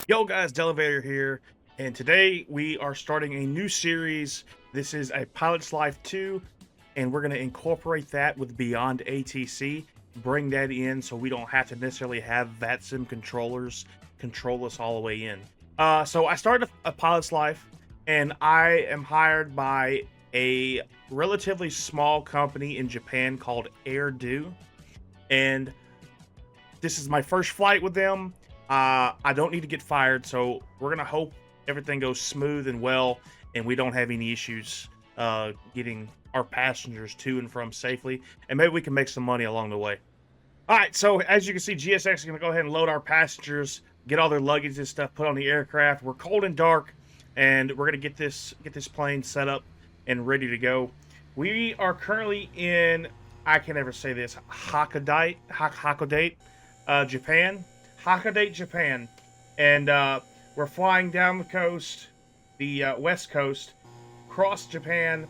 Yo guys, Delevator here, and today we are starting a new series. This is a Pilot's Life 2, and we're going to incorporate that with Beyond ATC, bring that in so we don't have to necessarily have VATSIM controllers control us all the way in. So I started a Pilot's Life, and I am hired by a relatively small company in Japan called AirDo, and this is my first flight with them. I don't need to get fired, so we're going to hope everything goes smooth and well, and we don't have any issues getting our passengers to and from safely, and maybe we can make some money along the way. All right, so as you can see, GSX is going to go ahead and load our passengers, get all their luggage and stuff put on the aircraft. We're cold and dark, and we're going to get this plane set up and ready to go. We are currently in, I can never say this, Hakodate, Japan. Hakodate, Japan, and we're flying down the coast, the west coast, across Japan,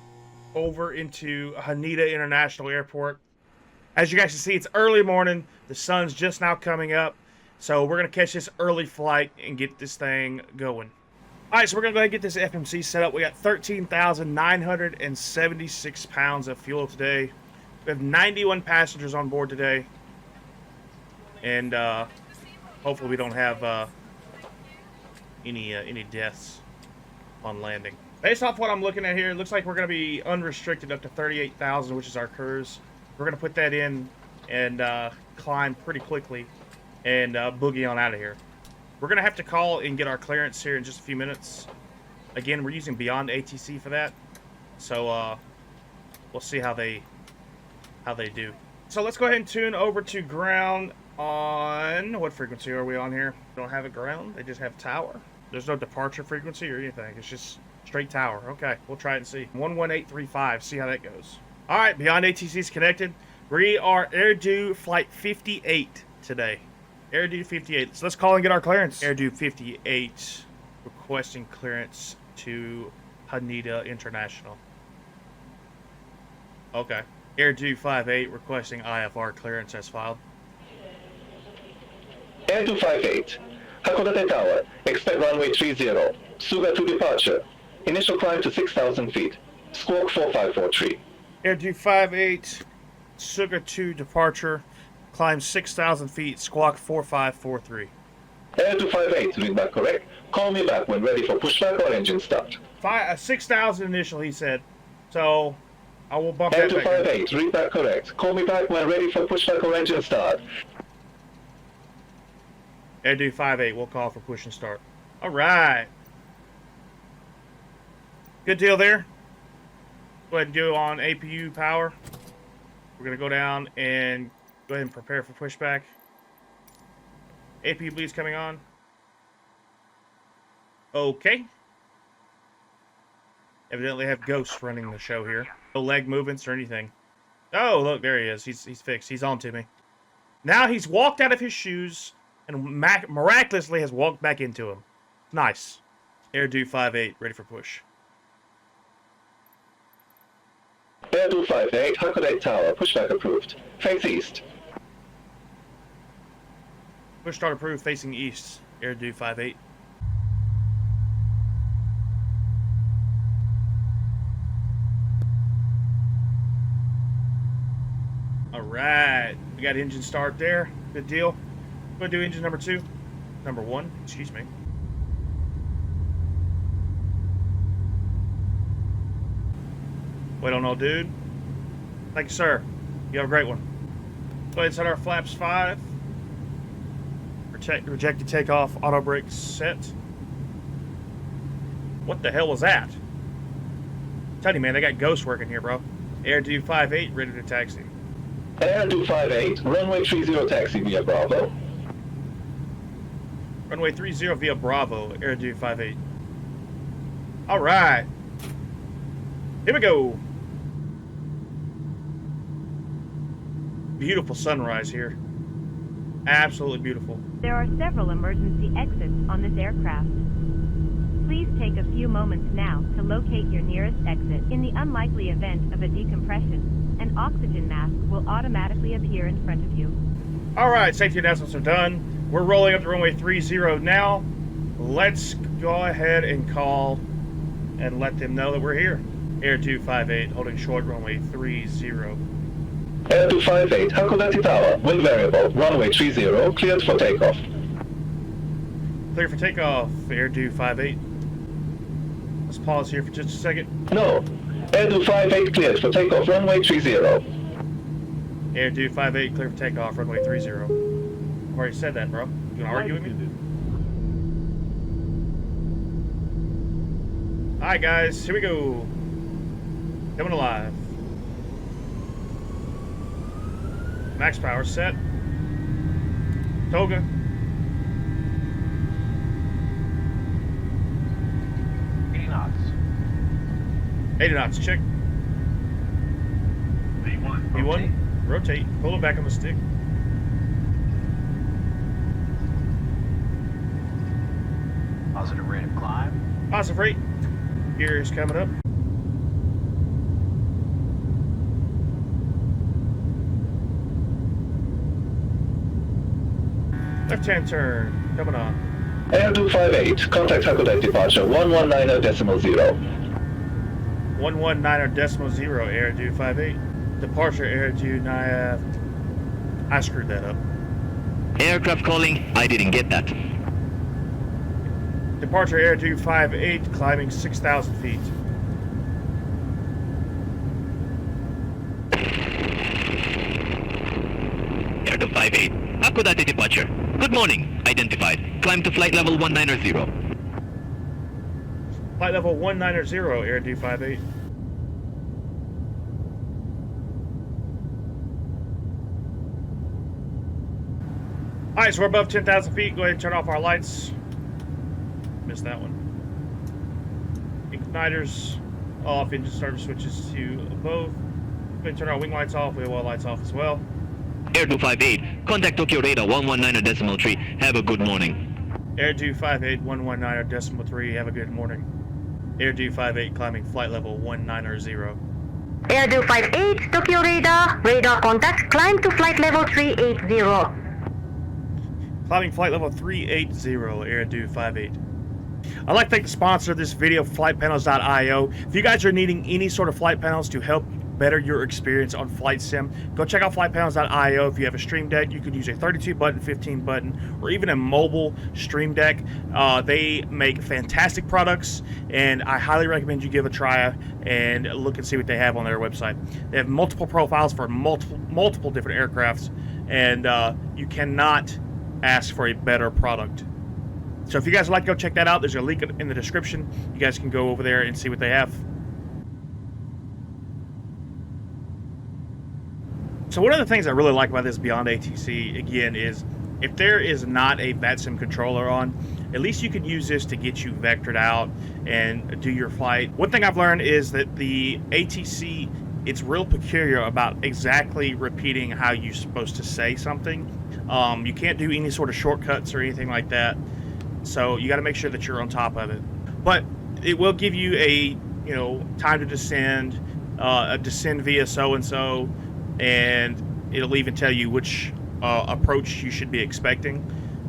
over into Haneda International Airport. As you guys can see, it's early morning. The sun's just now coming up, so we're gonna catch this early flight and get this thing going. All right, so we're gonna go ahead and get this FMC set up. We got 13,976 pounds of fuel today. We have 91 passengers on board today, and hopefully we don't have any deaths on landing. Based off what I'm looking at here, it looks like we're going to be unrestricted up to 38,000, which is our cruise. We're going to put that in and climb pretty quickly and boogie on out of here. We're going to have to call and get our clearance here in just a few minutes. Again, we're using Beyond ATC for that, so we'll see how they do. So let's go ahead and tune over to ground. On what frequency are we on here? Don't have it ground, they just have tower. There's no departure frequency or anything, it's just straight tower. Okay, we'll try it and see. 11835, see how that goes. All right, Beyond ATC is connected. We are AirDo flight 58 today. AirDo 58. So let's call and get our clearance. AirDo 58 requesting clearance to Haneda International. Okay. AirDo 58 requesting IFR clearance as filed. AirDo 58, Hakodate Tower, expect runway 30, Suga to departure, initial climb to 6,000 feet, squawk 4543. AirDo 58, Suga to departure, climb 6,000 feet, squawk 4543. AirDo 58, read back correct, call me back when ready for pushback or engine start. 6,000 initial, he said, so I will bump that back. AirDo 58, read back correct, call me back when ready for pushback or engine start. AirDo 58, we'll call for push and start. All right. Good deal there. Go ahead and do on APU power. We're going to go down and go ahead and prepare for pushback. APU bleed's coming on. Okay. Evidently have ghosts running the show here. No leg movements or anything. Oh, look, there he is. He's fixed. He's on to me. Now he's walked out of his shoes and miraculously has walked back into him. Nice. AirDo 58, ready for push. AirDo 58, Hakodate Tower, pushback approved. Face east. Push start approved, facing east. AirDo 58. All right, we got engine start there. Good deal. I'm going to do engine number 2. Number 1, excuse me. Wait on, old dude. Thank you, sir. You have a great one. Go ahead and set our flaps 5. Rejected takeoff, auto brakes set. What the hell was that? I'm telling you, man, they got ghosts working here, bro. AirDo 58, ready to taxi. AirDo 58, runway 30 taxi via Bravo. Runway 30 via Bravo, AirDo 58. All right. Here we go. Beautiful sunrise here. Absolutely beautiful. There are several emergency exits on this aircraft. Please take a few moments now to locate your nearest exit. In the unlikely event of a decompression, an oxygen mask will automatically appear in front of you. All right, safety announcements are done. We're rolling up to runway 30 now. let's go ahead and call and let them know that we're here. Air 258, holding short runway 30. Air 258, Hakodate Tower, wind variable, runway 30, cleared for takeoff. Clear for takeoff, Air 258. Let's pause here for just a second. No, Air 258 cleared for takeoff, runway 30. Air 258, clear for takeoff, runway 30. Already said that, bro. You gonna argue with me? Alright guys, here we go. Coming alive. Max power set. Toga. 80 knots. 80 knots, check. V1. V1, rotate. Pull it back on the stick. Positive rate of climb. Positive rate. Gear is coming up. Left-hand turn, coming on. Air 258, contact Hakodate departure 119.0. 119.0, Air 258. Departure, Air 29. I screwed that up. Aircraft calling, I didn't get that. Departure, Air 258, climbing 6,000 feet. Air 258, Hakodate departure. Good morning, identified. Climb to flight level 190. Flight level 190, Air 258. Alright, so we're above 10,000 feet. Go ahead and turn off our lights. Missed that one. Igniters off, engine starter switches to both. Go ahead and turn our wing lights off, wheel well lights off as well. Air 258, contact Tokyo radar 119.3. Have a good morning. Air 258, 119.3. Have a good morning. Air 258, climbing flight level 190. Air 258, Tokyo radar, radar contact, climb to flight level 380. Climbing flight level 380, Air 258. I'd like to thank the sponsor of this video, FlightPanels.io. If you guys are needing any sort of flight panels to help better your experience on flight sim, go check out FlightPanels.io. If you have a Stream Deck, you could use a 32 button, 15 button, or even a mobile Stream Deck. They make fantastic products, and I highly recommend you give a try and look and see what they have on their website. They have multiple profiles for multiple different aircrafts, and you cannot ask for a better product. So if you guys would like to go check that out, there's a link in the description. You guys can go over there and see what they have. So one of the things I really like about this Beyond ATC, again, is if there is not a VATSIM controller on, at least you can use this to get you vectored out and do your flight. One thing I've learned is that the ATC, it's real peculiar about exactly repeating how you're supposed to say something. You can't do any sort of shortcuts or anything like that. So you got to make sure that you're on top of it. But it will give you a, time to descend, descend via so-and-so, and it'll even tell you which approach you should be expecting.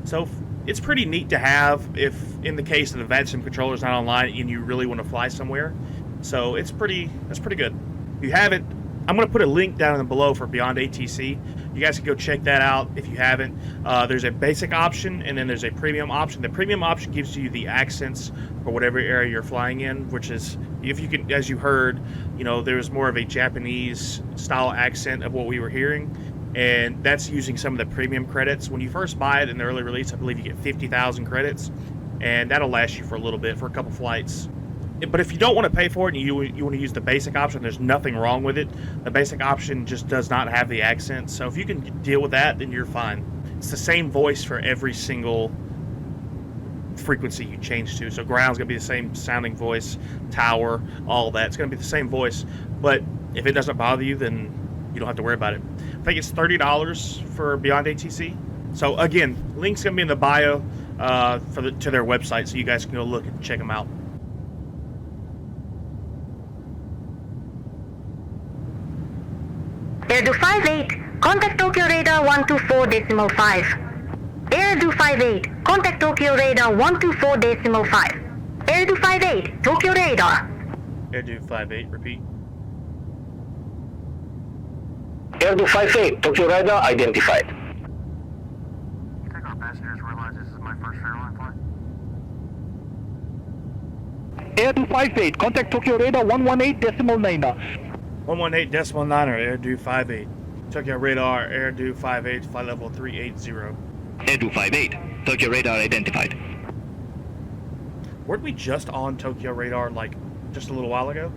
So it's pretty neat to have if, in the case of the VATSIM controller is not online and you really want to fly somewhere. So that's pretty good. If you haven't, I'm going to put a link down below for Beyond ATC. You guys can go check that out if you haven't. There's a basic option, and then there's a premium option. The premium option gives you the accents for whatever area you're flying in, which is, if you can, as you heard, there's more of a Japanese style accent of what we were hearing, and that's using some of the premium credits. When you first buy it in the early release, I believe you get 50,000 credits, and that'll last you for a little bit, for a couple flights. But if you don't want to pay for it and you want to use the basic option, there's nothing wrong with it. The basic option just does not have the accent. So if you can deal with that, then you're fine. It's the same voice for every single frequency you change to. So ground's going to be the same sounding voice, tower, all that. It's going to be the same voice. But if it doesn't bother you, then you don't have to worry about it. I think it's $30 for Beyond ATC. So again, link's going to be in the bio to their website, so you guys can go look and check them out. Air 258, contact Tokyo radar 124.5. AirDo 58, contact Tokyo radar 124.5. AirDo 58, Tokyo radar. AirDo 58, repeat. AirDo 58, Tokyo radar identified. You think our passengers realize this is my first airline flight? AirDo 58, contact Tokyo radar 118.9. 118.9 or AirDo 58. Tokyo radar, AirDo 58, flight level 380. AirDo 58, Tokyo radar identified. Weren't we just on Tokyo radar like just a little while ago?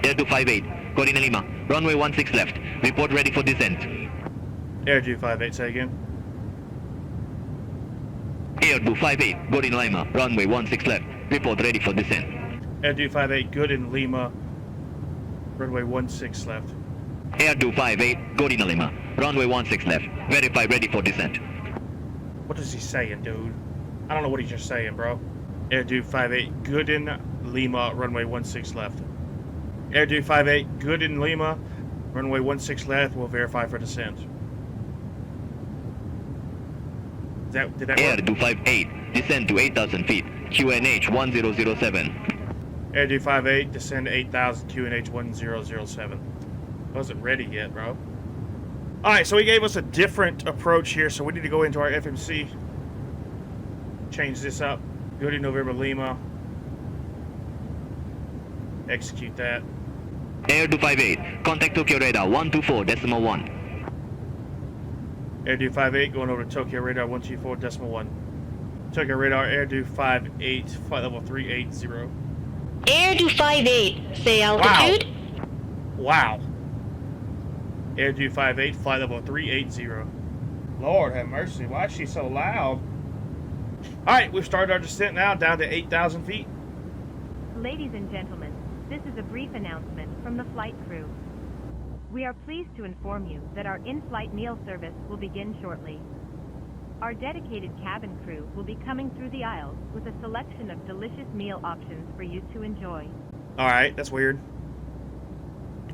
AirDo 58, Corina Lima, runway 16 left. Report ready for descent. AirDo 58, say again. AirDo 58, Corina Lima, runway 16 left. Report ready for descent. AirDo 58, good in Lima. Runway 16 left. AirDo 58, Corina Lima, runway 16 left. Verify ready for descent. What is he saying, dude? I don't know what he's just saying, bro. AirDo 58, good in Lima, runway 16 left. AirDo 58, good in Lima, runway 16 left. We'll verify for descent. Did that work? AirDo 58, descend to 8,000 feet. QNH 1007. AirDo 58, descend to 8,000, QNH 1007. Wasn't ready yet, bro. Alright, so he gave us a different approach here, so we need to go into our FMC. Change this up. Go to November Lima. Execute that. AirDo 58, contact Tokyo radar 124.1. AirDo 58, going over to Tokyo radar 124.1. Tokyo radar, AirDo 58, flight level 380. AirDo 58, say altitude. Wow. AirDo 58, flight level 380. Lord have mercy, why is she so loud? Alright, we've started our descent now, down to 8,000 feet. Ladies and gentlemen, this is a brief announcement from the flight crew. We are pleased to inform you that our in-flight meal service will begin shortly. Our dedicated cabin crew will be coming through the aisles with a selection of delicious meal options for you to enjoy. Alright, that's weird.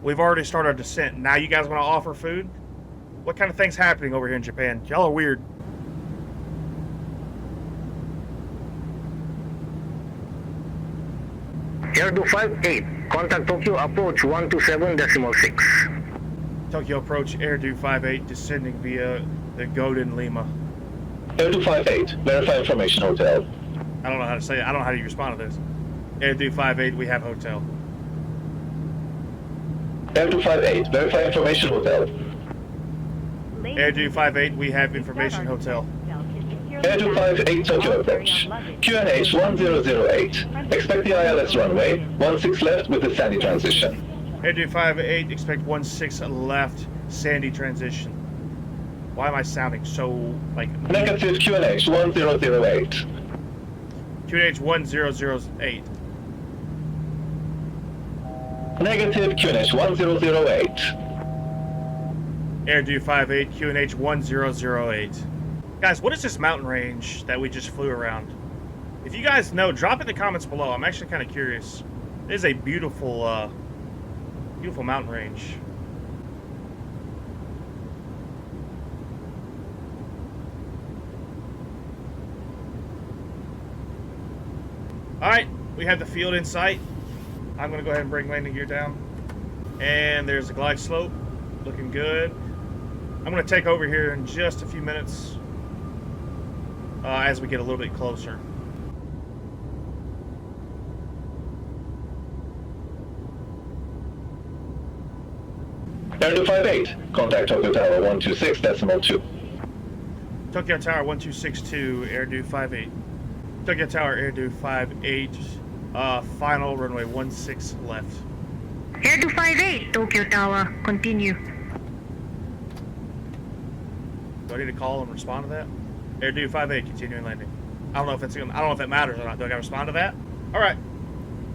We've already started our descent. Now you guys want to offer food? What kind of things happening over here in Japan? Y'all are weird. AirDo 58, contact Tokyo approach 127.6. Tokyo approach, AirDo 58, descending via the Golden Lima. AirDo 58, verify information hotel. I don't know how to say it. I don't know how you respond to this. AirDo 58, we have hotel. AirDo 58, verify information hotel. AirDo 58, we have information hotel. AirDo 58, Tokyo approach. QNH 1008. Expect the ILS runway, 16 left with the sandy transition. AirDo 58, expect 16 left, sandy transition. Why am I sounding so, like... Negative QNH 1008. QNH 1008. Negative QNH 1008. AirDo 58, QNH 1008. Guys, what is this mountain range that we just flew around? If you guys know, drop in the comments below. I'm actually kind of curious. It is a beautiful, beautiful mountain range. Alright, we have the field in sight. I'm going to go ahead and bring landing gear down. And there's the glide slope. Looking good. I'm going to take over here in just a few minutes as we get a little bit closer. AirDo 58, contact Tokyo Tower 126.2. Tokyo Tower 1262, AirDo 58. Tokyo Tower, AirDo 58, final runway 16 left. AirDo 58, Tokyo Tower, continue. Do I need to call and respond to that? AirDo 58, continuing landing. I don't know if that matters or not. Do I gotta respond to that? Alright.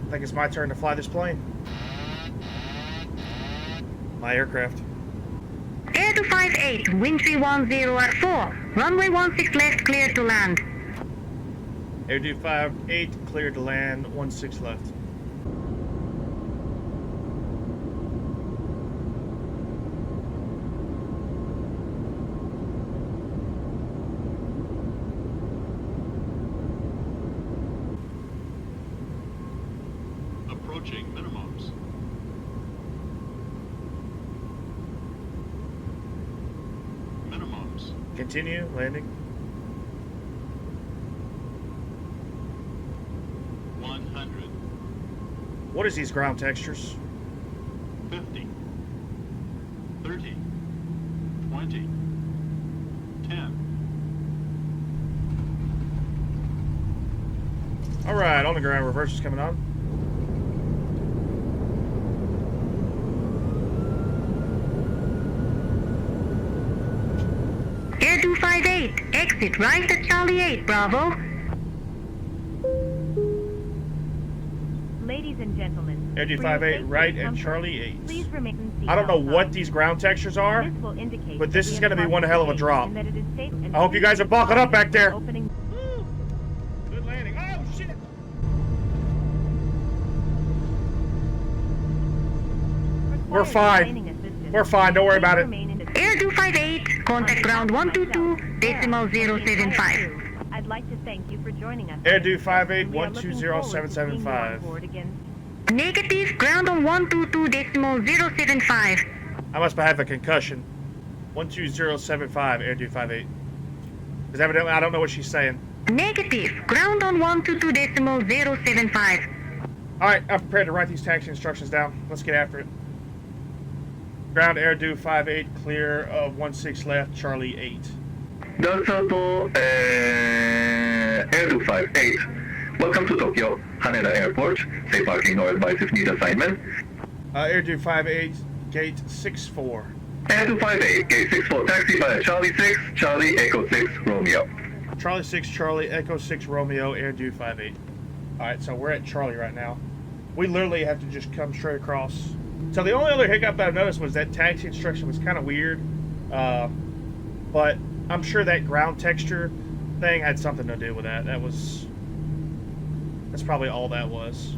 I think it's my turn to fly this plane. My aircraft. AirDo 58, wind 310 at 4. Runway 16 left, clear to land. AirDo 58, cleared to land, 16 left. . Continue, landing. 100, What is these ground textures? 50, 30, 20, 10. Alright, on the ground, reverse is coming on. Air 258, exit right at Charlie 8, Bravo. Ladies and gentlemen, Air for your 258 safety right and at comfort, Charlie 8. Please remain in seat I don't know belt what sign. these ground textures are, This will indicate but this that is we going to have be one hell of a crossed the drop. gate and that it is safe and I hope you guys are buckled up back there. opening. Good landing. Oh, shit! We're Required fine. remaining assistance. We're fine. Don't worry Please about it. remain in the- Air 258, contact ground 122.075. I'd like to thank you for joining us. Air 258, And we are looking forward to seeing you on 120.775. board again. Negative, ground on 122.075. I must have a concussion. 12075, Air 258. Because evidently I don't know what she's saying. Negative, ground on 122.075. Alright, I'm prepared to write these taxi instructions down. Let's get after it. Ground Air 258, clear of 16 left, Charlie 8. Delta Throttle, Air 258. Welcome to Tokyo, Haneda Airport. Safe parking or advice if need assignment. Air 258, gate 64. Air 258, gate 64, taxi by Charlie 6, Charlie Echo 6, Romeo. Charlie 6, Charlie, Echo 6, Romeo, Air 258. Alright, so we're at Charlie right now. We literally have to just come straight across. So the only other hiccup that I noticed was that taxi instruction was kind of weird. But I'm sure that ground texture thing had something to do with that. That's probably all that was.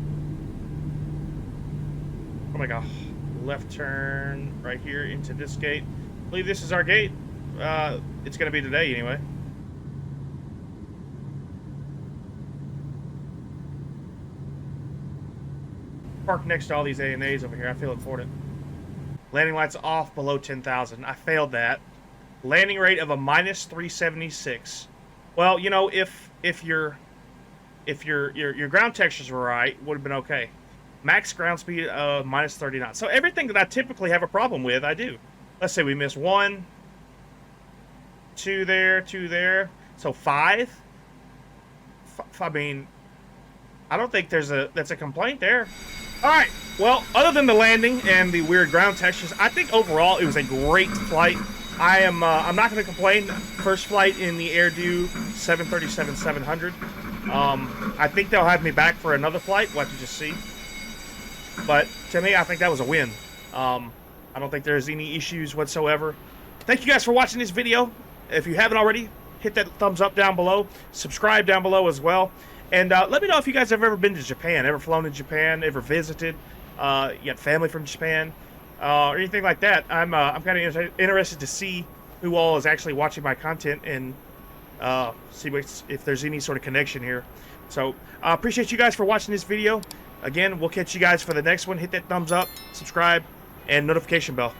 Oh my god. Left turn right here into this gate. I believe this is our gate. It's going to be today anyway. Park next to all these ANAs over here. I feel important. Landing lights off below 10,000. I failed that. Landing rate of a minus 376. Well, you know, if your ground textures were right, would have been okay. Max ground speed of minus 30 knots. So everything that I typically have a problem with, I do. Let's say we miss 1, 2 there, 2 there. So 5. I mean, I don't think that's a complaint there. All right. Well, other than the landing and the weird ground textures, I think overall it was a great flight. I'm not going to complain. First flight in the AirDo 737-700. I think they'll have me back for another flight. We'll have to just see. But to me, I think that was a win. I don't think there's any issues whatsoever. Thank you guys for watching this video. If you haven't already, hit that thumbs up down below. Subscribe down below as well. And let me know if you guys have ever been to Japan, ever flown to Japan, ever visited, you got family from Japan, or anything like that. I'm kind of interested to see who all is actually watching my content and see if there's any sort of connection here. So I appreciate you guys for watching this video. Again, we'll catch you guys for the next one. Hit that thumbs up, subscribe, and notification bell.